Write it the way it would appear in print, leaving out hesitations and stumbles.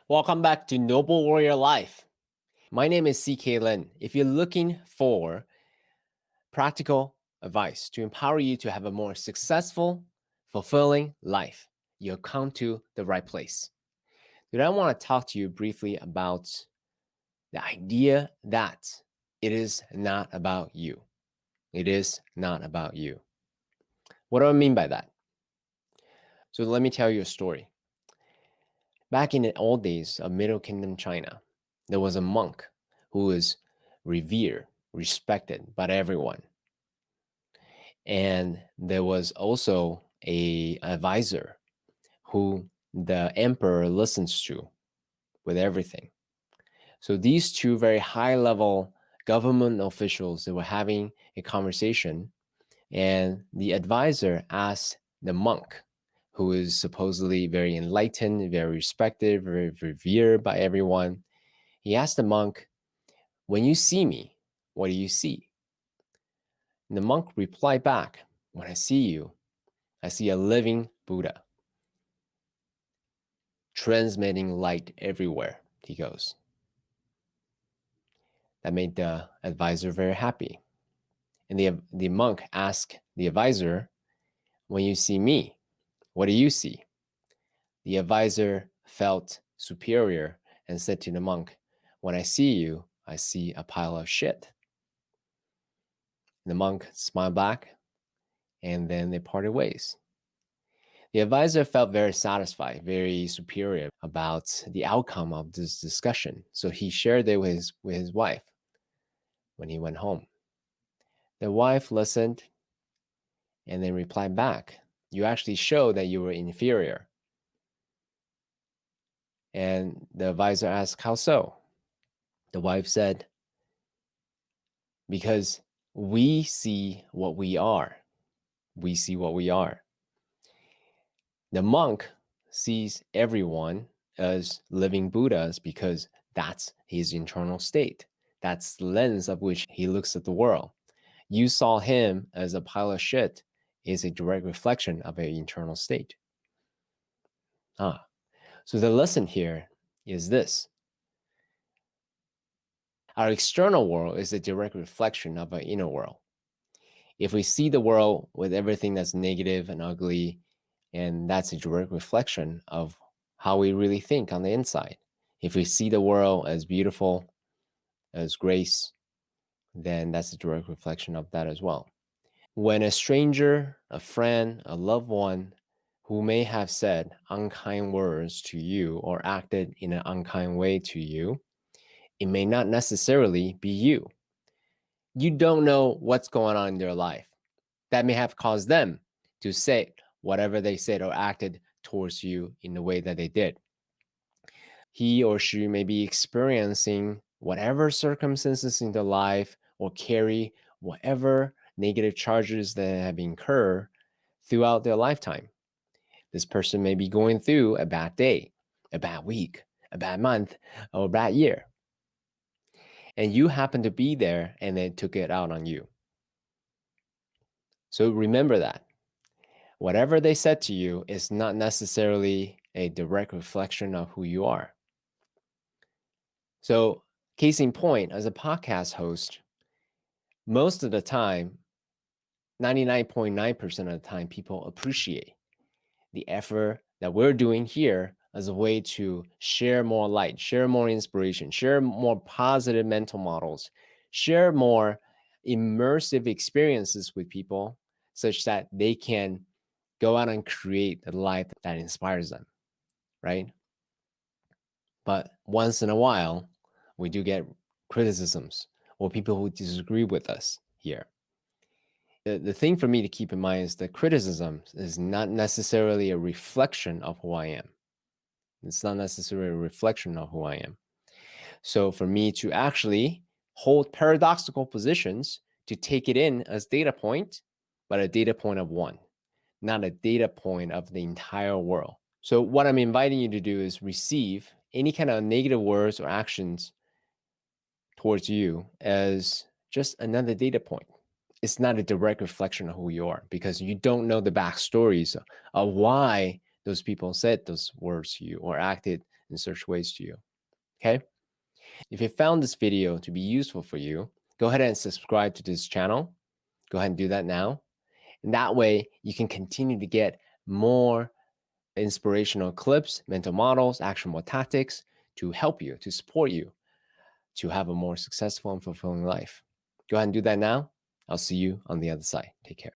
Welcome back to Noble Warrior Life. My name is CK Lin. If you're looking for practical advice to empower you to have a more successful, fulfilling life, you'll come to the right place. Today, I want to talk to you briefly about the idea that it is not about you. It is not about you. What do I mean by that? So, let me tell you a story. Back in the old days of Middle Kingdom China, there was a monk who was revered, respected by everyone. And there was also a advisor who the emperor listens to with everything. So these two very high level government officials, they were having a conversation, and the advisor asked the monk, who is supposedly very enlightened, very respected, very revered by everyone. He asked the monk, "When you see me, what do you see?" And the monk replied back, "When I see you, I see a living Buddha, transmitting light everywhere he goes." That made the advisor very happy. And the monk asked the advisor, "When you see me, what do you see?" The advisor felt superior and said to the monk, "When I see you, I see a pile of shit." The monk smiled back, and then they parted ways. The advisor felt very satisfied, very superior about the outcome of this discussion. So he shared it with his wife when he went home. The wife listened and then replied back, "You actually showed that you were inferior." And the advisor asked, "How so?" The wife said, "Because we see what we are. We see what we are. The monk sees everyone as living Buddhas because that's his internal state. That's the lens of which he looks at the world. You saw him as a pile of shit is a direct reflection of an internal state." So the lesson here is this. Our external world is a direct reflection of our inner world. If we see the world with everything that's negative and ugly, and that's a direct reflection of how we really think on the inside. If we see the world as beautiful, as grace, then that's a direct reflection of that as well. When a stranger, a friend, a loved one who may have said unkind words to you or acted in an unkind way to you, it may not necessarily be you. You don't know what's going on in their life. That may have caused them to say whatever they said or acted towards you in the way that they did. He or she may be experiencing whatever circumstances in their life or carry whatever negative charges that have incurred throughout their lifetime. This person may be going through a bad day, a bad week, a bad month, or a bad year. And you happen to be there and they took it out on you. So remember that. Whatever they said to you is not necessarily a direct reflection of who you are. So, case in point, as a podcast host, most of the time, 99.9% of the time, people appreciate the effort that we're doing here as a way to share more light, share more inspiration, share more positive mental models, share more immersive experiences with people such that they can go out and create a life that inspires them, right? But once in a while, we do get criticisms or people who disagree with us here. The thing for me to keep in mind is that criticism is not necessarily a reflection of who I am. It's not necessarily a reflection of who I am. So for me to actually hold paradoxical positions, to take it in as data point, but a data point of one, not a data point of the entire world. So what I'm inviting you to do is receive any kind of negative words or actions towards you as just another data point. It's not a direct reflection of who you are because you don't know the backstories of why those people said those words to you or acted and search ways to you. Okay? If you found this video to be useful for you, go ahead and subscribe to this channel. Go ahead and do that now. And that way you can continue to get more inspirational clips, mental models, actionable tactics to help you, to support you, to have a more successful and fulfilling life. Go ahead and do that now. I'll see you on the other side. Take care.